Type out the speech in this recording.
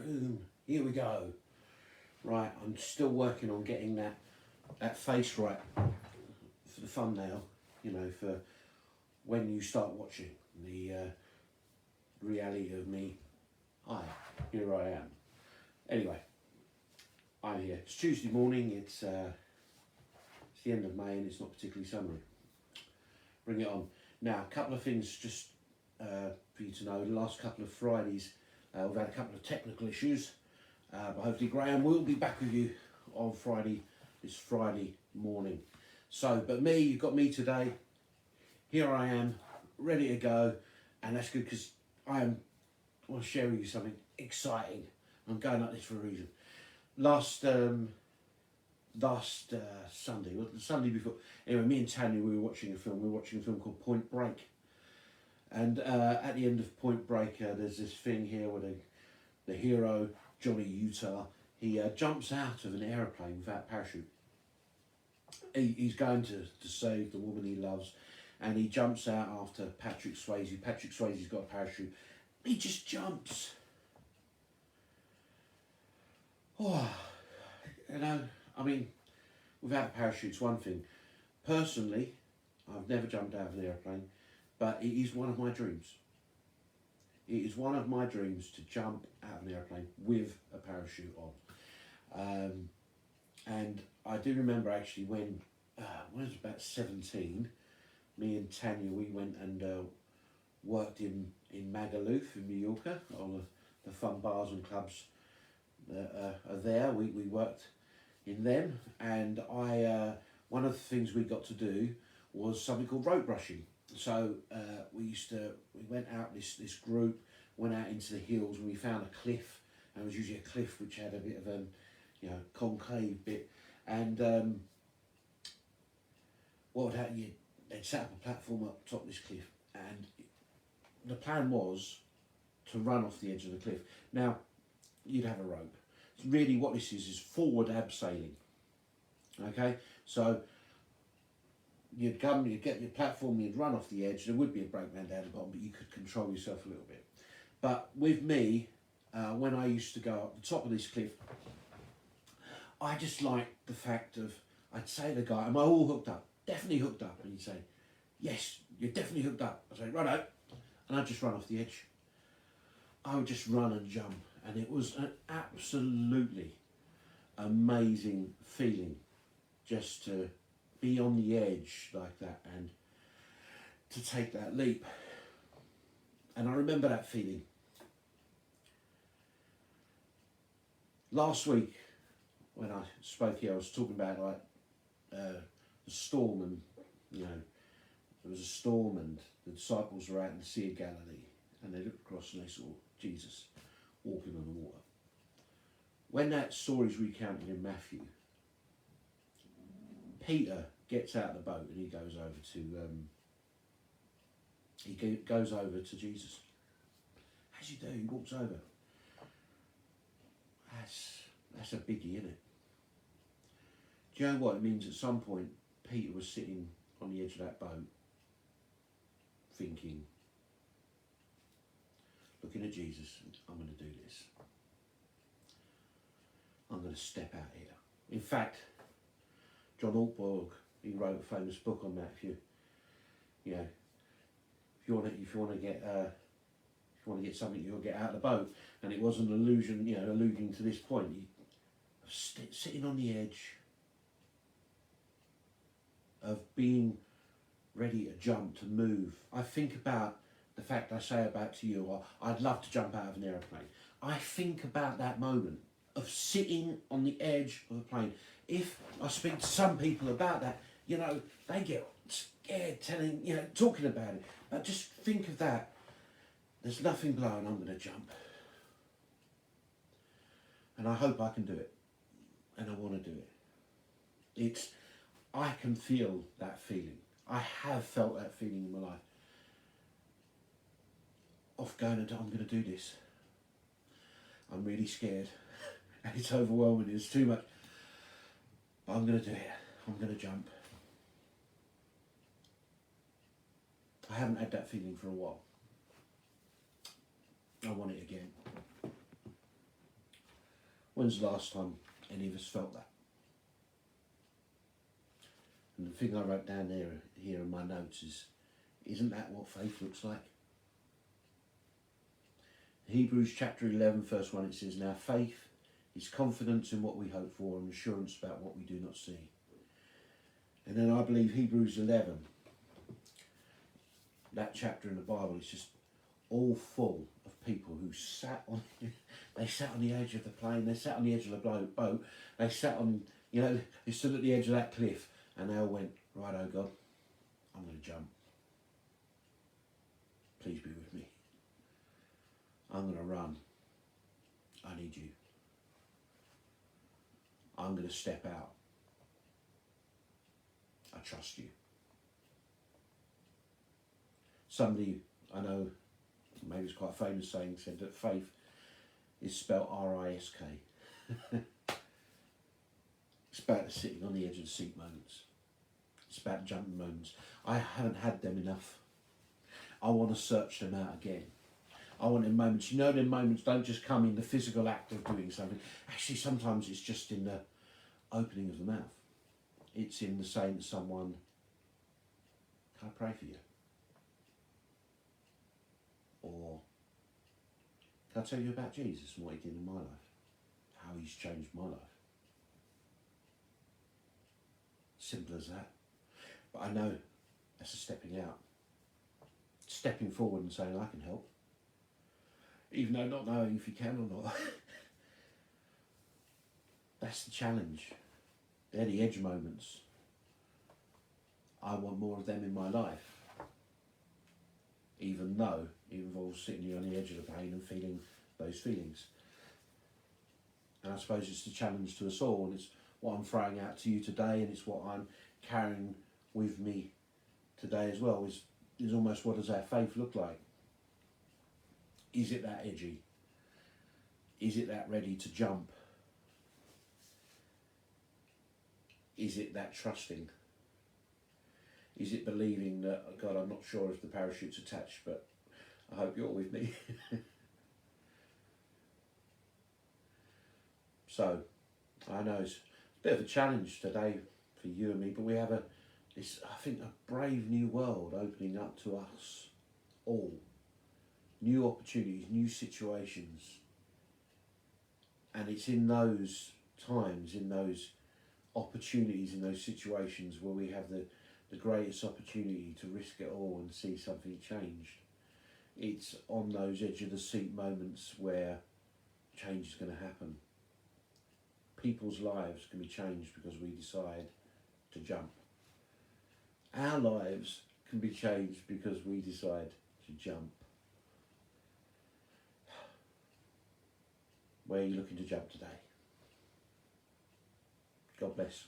boom, here we go. Right, I'm still working on getting that face right for the thumbnail, you know, for when you start watching the reality of me. Hi, here I am. Anyway, I'm here. It's Tuesday morning, it's the end of May and it's not particularly summery. Bring it on. Now, a couple of things just for you to know. The last couple of Fridays, we've had a couple of technical issues, but hopefully Graham will be back with you on this Friday morning. So, but me, you've got me today. Here I am, ready to go, and that's good because I want to share with you something exciting. I'm going like this for a reason. Last Sunday, well, the Sunday before, anyway, me and Tanya, we were watching a film. We were watching a film called Point Break. And at the end of Point Break, there's this thing here where the hero, Johnny Utah, he jumps out of an aeroplane without a parachute. He's going to save the woman he loves, and he jumps out after Patrick Swayze. Patrick Swayze's got a parachute. He just jumps. Oh, you know, I mean, without a parachute's one thing. Personally, I've never jumped out of an aeroplane, but it is one of my dreams. It is one of my dreams to jump out of an aeroplane with a parachute on. And I do remember actually when I was about 17, me and Tanya, we went and worked in Magaluf in Mallorca, on the fun bars and clubs that are there. We worked in them, and one of the things we got to do was something called rope brushing. So we went out, this group went out into the hills, and we found a cliff, and it was usually a cliff which had a bit of concave bit, and what would happen, they'd set up a platform up top of this cliff, and the plan was to run off the edge of the cliff. Now, you'd have a rope. Really what this is forward abseiling. Okay, so you'd get your platform, you'd run off the edge, there would be a brakeman down the bottom, but you could control yourself a little bit. But with me, when I used to go up the top of this cliff, I just liked the fact of, I'd say to the guy, am I all hooked up? Definitely hooked up. And he'd say, yes, you're definitely hooked up. I'd say, righto. And I'd just run off the edge. I would just run and jump. And it was an absolutely amazing feeling just to be on the edge like that and to take that leap. And I remember that feeling. Last week, when I spoke here, I was talking about like the storm, and there was a storm and the disciples were out in the Sea of Galilee, and they looked across and they saw Jesus walking on the water. When that story is recounted in Matthew, Peter gets out of the boat and he goes over to Jesus. As you do, he walks over. That's a biggie, isn't it? Do you know what it means? At some point, Peter was sitting on the edge of that boat, thinking, looking at Jesus, I'm going to do this. I'm going to step out here. In fact, John Ortberg, he wrote a famous book on Matthew. You know, if you want to get something, you'll get out of the boat. And it was an allusion, alluding to this point. Sitting on the edge of being ready to jump, to move. I think about the fact I say about to you, or I'd love to jump out of an aeroplane. I think about that moment of sitting on the edge of a plane. If I speak to some people about that, they get scared talking about it. But just think of that. There's nothing blowing, I'm going to jump. And I hope I can do it. And I want to do it. I can feel that feeling. I have felt that feeling in my life. Of going, I'm going to do this. I'm really scared. And it's overwhelming. It's too much. But I'm going to do it. I'm going to jump. I haven't had that feeling for a while. I want it again. When's the last time any of us felt that? And the thing I wrote down here in my notes is, isn't that what faith looks like? Hebrews chapter 11 verse 1, it says, now faith is confidence in what we hope for and assurance about what we do not see. And then I believe Hebrews 11, that chapter in the Bible, is just all full of people who sat on, they sat on the edge of the plane, they sat on the edge of the boat, they sat on, they stood at the edge of that cliff, and they all went, right, oh God, I'm going to jump. Please be with me. I'm going to run. I need you. I'm going to step out. I trust you. Somebody I know, maybe it's quite a famous saying, said that faith is spelled R-I-S-K. It's about the sitting on the edge of the seat moments. It's about jumping moments. I haven't had them enough. I want to search them out again. I want them moments. Them moments don't just come in the physical act of doing something. Actually, sometimes it's just in the opening of the mouth. It's in the saying to someone, can I pray for you? Or, can I tell you about Jesus and what he did in my life? How he's changed my life. Simple as that. But I know that's a stepping out. Stepping forward and saying, I can help. Even though not knowing if you can or not. That's the challenge. They're the edge moments. I want more of them in my life. Even though it involves sitting on the edge of the pain and feeling those feelings. And I suppose it's the challenge to us all, and it's what I'm throwing out to you today, and it's what I'm carrying with me today as well, is almost, what does our faith look like? Is it that edgy? Is it that ready to jump? Is it that trusting? Is it believing that, God, I'm not sure if the parachute's attached, but I hope you're with me. So, I know it's a bit of a challenge today for you and me, but we have I think, a brave new world opening up to us all. New opportunities, new situations. And it's in those times, in those opportunities, in those situations where we have the greatest opportunity to risk it all and see something changed. It's on those edge of the seat moments where change is going to happen. People's lives can be changed because we decide to jump. Our lives can be changed because we decide to jump. Where are you looking to jump today? God bless.